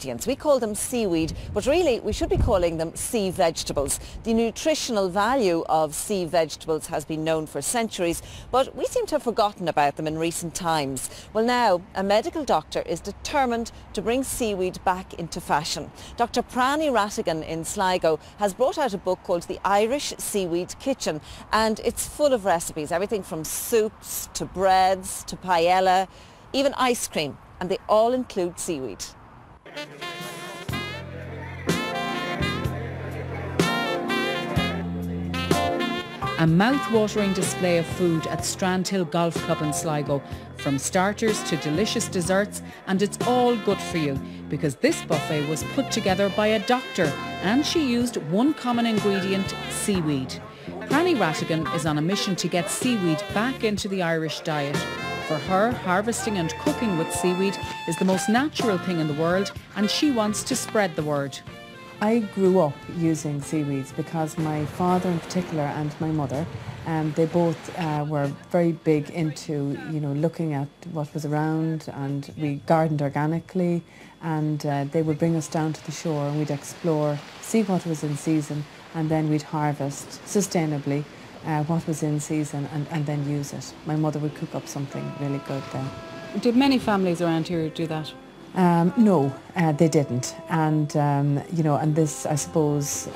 ingredients. We call them seaweed, but really we should be calling them sea vegetables. The nutritional value of sea vegetables has been known for centuries, but we seem to have forgotten about them in recent times. Well, now a medical doctor is determined to bring seaweed back into fashion. Dr. Pranny Rattigan in Sligo has brought out a book called The Irish Seaweed Kitchen, and it's full of recipes, everything from soups to breads to paella, even ice cream, and they all include seaweed. A mouth-watering display of food at Strandhill Golf Club in Sligo, from starters to delicious desserts, and it's all good for you because this buffet was put together by a doctor and she used one common ingredient, seaweed. Pranny Rattigan is on a mission to get seaweed back into the Irish diet. For her, harvesting and cooking with seaweed is the most natural thing in the world, and she wants to spread the word. I grew up using seaweeds because my father in particular and my mother, they both were very big into, looking at what was around, and we gardened organically, and they would bring us down to the shore and we'd explore, see what was in season, and then we'd harvest sustainably what was in season and then use it. My mother would cook up something really good then. Did many families around here do that? No, they didn't, and and this, I suppose,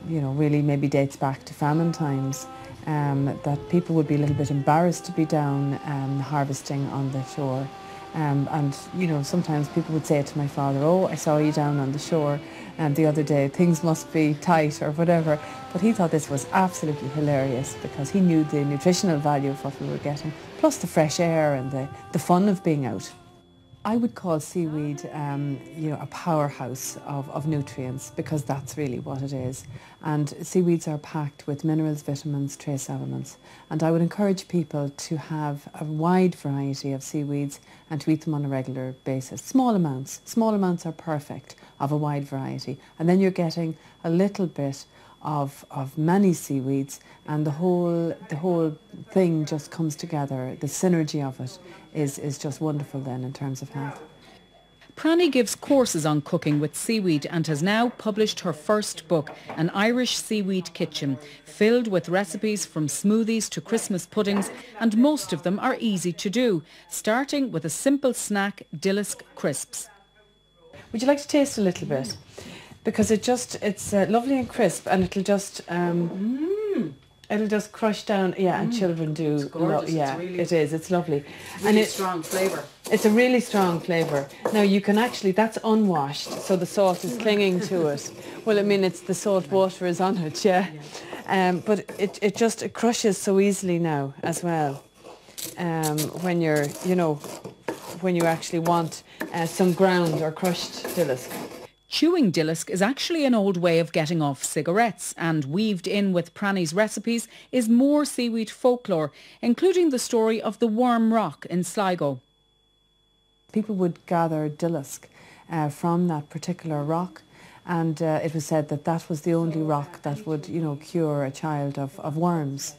really maybe dates back to famine times, that people would be a little bit embarrassed to be down harvesting on the shore, and sometimes people would say to my father, "Oh, I saw you down on the shore the other day, things must be tight," or whatever, but he thought this was absolutely hilarious because he knew the nutritional value of what we were getting, plus the fresh air and the fun of being out. I would call seaweed, a powerhouse of nutrients, because that's really what it is. And seaweeds are packed with minerals, vitamins, trace elements. And I would encourage people to have a wide variety of seaweeds and to eat them on a regular basis. Small amounts. Small amounts are perfect of a wide variety. And then you're getting a little bit of many seaweeds, and the whole thing just comes together. The synergy of it is just wonderful then in terms of health. Pranny gives courses on cooking with seaweed and has now published her first book, An Irish Seaweed Kitchen, filled with recipes from smoothies to Christmas puddings, and most of them are easy to do, starting with a simple snack, Dillisk crisps. Would you like to taste a little bit? Because it's lovely and crisp, and it'll just crush down. Yeah, and children do. It's gorgeous. It's lovely. Really and strong flavour. It's a really strong flavour. Now you can actually, that's unwashed, so the salt is clinging to it. Well, I mean, it's the salt water is on it, yeah. But it crushes so easily now as well. When you actually want some ground or crushed dillisk. Chewing dillisk is actually an old way of getting off cigarettes, and weaved in with Pranny's recipes is more seaweed folklore, including the story of the Worm Rock in Sligo. People would gather dillisk from that particular rock, and it was said that was the only rock that would, cure a child of worms.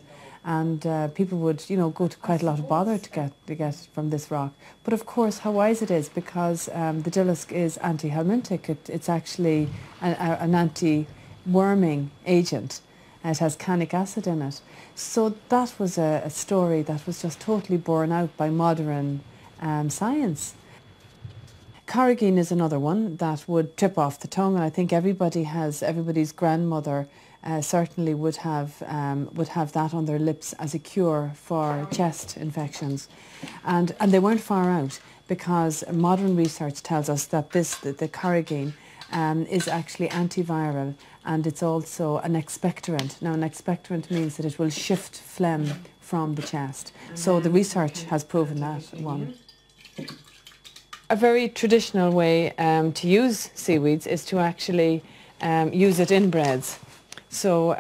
And people would, go to quite a lot of bother to get from this rock. But of course, how wise it is, because the dillisk is anti-helminthic. It's actually an anti-worming agent. It has canic acid in it. So that was a story that was just totally borne out by modern science. Carrageen is another one that would trip off the tongue, and I think everybody's grandmother certainly would have that on their lips as a cure for chest infections, and they weren't far out, because modern research tells us that the Carrageen is actually antiviral, and it's also an expectorant. Now, an expectorant means that it will shift phlegm from the chest. So the research has proven that one. A very traditional way to use seaweeds is to actually use it in breads. So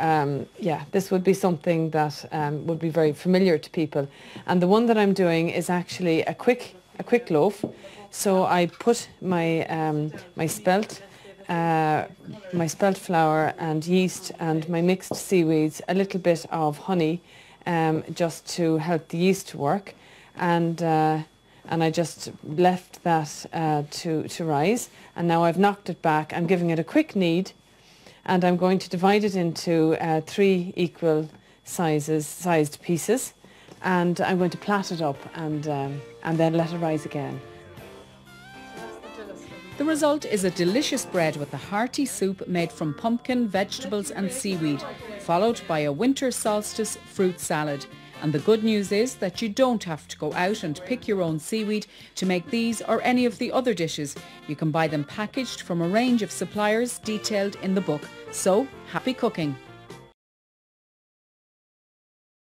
this would be something that would be very familiar to people. And the one that I'm doing is actually a quick loaf. So I put my my spelt flour and yeast and my mixed seaweeds, a little bit of honey, just to help the yeast to work, and and I just left that to rise, and now I've knocked it back. I'm giving it a quick knead, and I'm going to divide it into 3 equal sized pieces, and I'm going to plait it up and then let it rise again. The result is a delicious bread with a hearty soup made from pumpkin, vegetables and seaweed, followed by a winter solstice fruit salad. And the good news is that you don't have to go out and pick your own seaweed to make these or any of the other dishes. You can buy them packaged from a range of suppliers detailed in the book. So, happy cooking!